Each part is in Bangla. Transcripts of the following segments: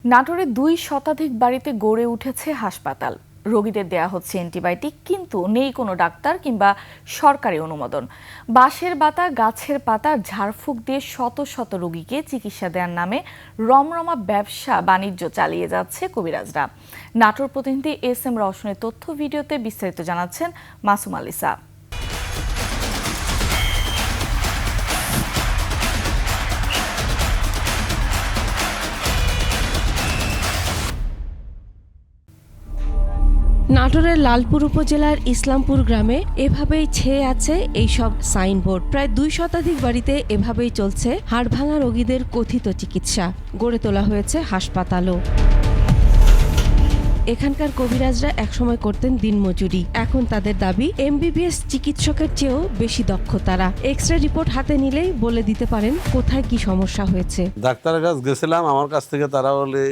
নাটোরে ২ শতাধিক বাড়িতে গড়ে উঠেছে হাসপাতাল। রোগীদের দেয়া হচ্ছে অ্যান্টিবায়োটিক, কিন্তু নেই কোনো ডাক্তার কিংবা সরকারি অনুমোদন। বাঁশের বাতা, গাছের পাতা, ঝাড়ফুঁক দিয়ে শত শত রোগীকে চিকিৎসা দেওয়ার নামে রমরমা ব্যবসা বাণিজ্য চালিয়ে যাচ্ছে কবিরাজরা। নাটোর প্রতিনিধি এস.এম. রওশনের তথ্য ভিডিওতে বিস্তারিত জানাচ্ছেন মাসুম আলিসা। নাটোরের লালপুর উপজেলার ইসলামপুর গ্রামে এভাবেই ছেয়ে আছে এইসব সাইনবোর্ড। প্রায় ২ শতাধিক বাড়িতে এভাবেই চলছে হাড়ভাঙা রোগীদের কথিত চিকিৎসা। গড়ে তোলা হয়েছে হাসপাতালও। এখানকার কবিরাজরা একসময় করতেন দিনমজুরি, এখন তাদের দাবি এমবিবিএস চিকিৎসকের চেয়েও বেশি দক্ষ তারা। এক্স-রে রিপোর্ট হাতে নিলেই বলে দিতে পারেন কোথায় কি সমস্যা হয়েছে। ডাক্তারের কাছে গেছিলাম, আমার কাছ থেকে তারা বলে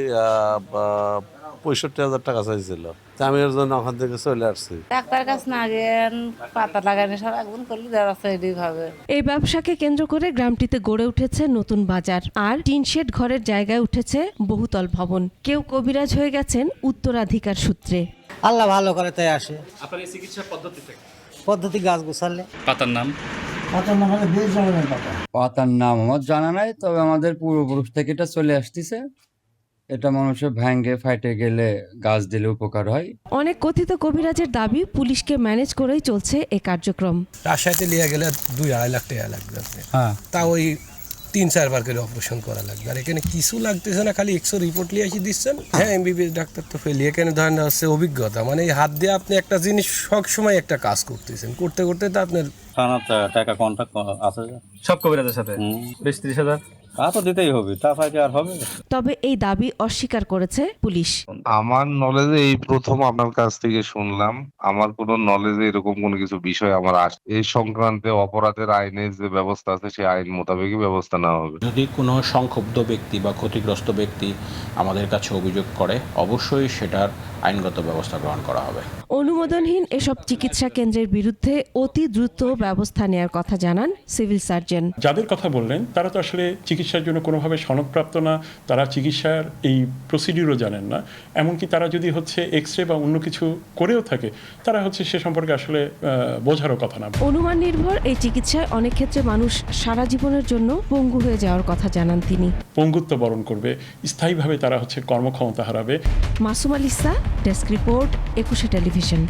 ৬৫,০০০ টাকা চাইছিল। আমি এর জন্য ওখান থেকে চলে আসছি। ডাক্তার কাছে না গেন, পাতা লাগানো সব একদম করলে যারা হবে। এই ব্যবসাকে কেন্দ্র করে গ্রামটিতে গড়ে উঠেছে নতুন বাজার, আর টিনশেড ঘরের জায়গায় উঠেছে বহুতল ভবন। কেউ কবিরাজ হয়ে গেছেন উত্তরাধিকার সূত্রে। আল্লাহ ভালো করে তাই আসে। আপনার এই চিকিৎসা পদ্ধতি গাছ গোছালে। পাতার নাম পাতার নাম আমার জানা নাই, তবে আমাদের পূর্বপুরুষ থেকে এটা চলে আসতেছে। এটা মানুষের ভাঙ্গে ফাইটে গেলে গাছ দিলে উপকার হয়। অনেক কথিত কবিরাজের দাবি পুলিশকে ম্যানেজ করেই চলছে এই কার্যক্রম। রাজশাহীতে নিয়ে গেলে 2-2.5 লাখ টাকা লাগবে। হ্যাঁ, তা ওই 3-4 বার করে অপারেশন করা লাগবে। আর এখানে কিছু লাগতেছে না, খালি এক্সরে রিপোর্ট নিয়ে এসে দিচ্ছেন। হ্যাঁ, এমবিবিএস ডাক্তার তো ফেলি। এখানে ধরেন হচ্ছে অভিজ্ঞতা, মানে এই হাত দিয়ে আপনি একটা জিনিস সব সময় একটা কাজ করতেছেন, করতে করতে তো আপনার টাকা কন্ট্যাক্ট আছে সব কবিরাজের সাথে 20-30 হাজার তা তো দিতেই হবে, তা ফাইকে আর হবে। তবে এই দাবি অস্বীকার করেছে পুলিশ। আমার নলেজে এই প্রথম আপনার কাছ থেকে শুনলাম। আমার কোনো নলেজে এরকম কোনো কিছু বিষয় আমার এই সংক্রান্তে অপরাধের আইনের যে ব্যবস্থা আছে সেই আইন মোতাবেকই ব্যবস্থা নেওয়া হবে। যদি কোনো সংক্ষুব্ধ ব্যক্তি বা ক্ষতিগ্রস্ত ব্যক্তি আমাদের কাছে অভিযোগ করে, অবশ্যই সেটার আইনগত ব্যবস্থা গ্রহণ করা হবে। অনুমোদনহীন এসব চিকিৎসা কেন্দ্রের বিরুদ্ধে অতি দ্রুত ব্যবস্থা নেওয়ার কথা জানান সিভিল সার্জন। যাদের কথা বললেন তারা তো আসলে চিকিৎসার জন্য কোনোভাবে সনদপ্রাপ্ত না, তারা চিকিৎসার এই প্রসিডিউরও জানেন না। এমনকি তারা যদি এক্স-রে বা অন্য কিছু করেও থাকে, তারা সে সম্পর্কে আসলে বোঝারও কথা না। অনুমান নির্ভর এই চিকিৎসায় অনেক ক্ষেত্রে মানুষ সারা জীবনের জন্য পঙ্গু হয়ে যাওয়ার কথা জানান তিনি। পঙ্গুত্ব বরণ করবে, স্থায়ীভাবে তারা কর্মক্ষমতা হারাবে। Masum আলিসা, desk report, 21 television.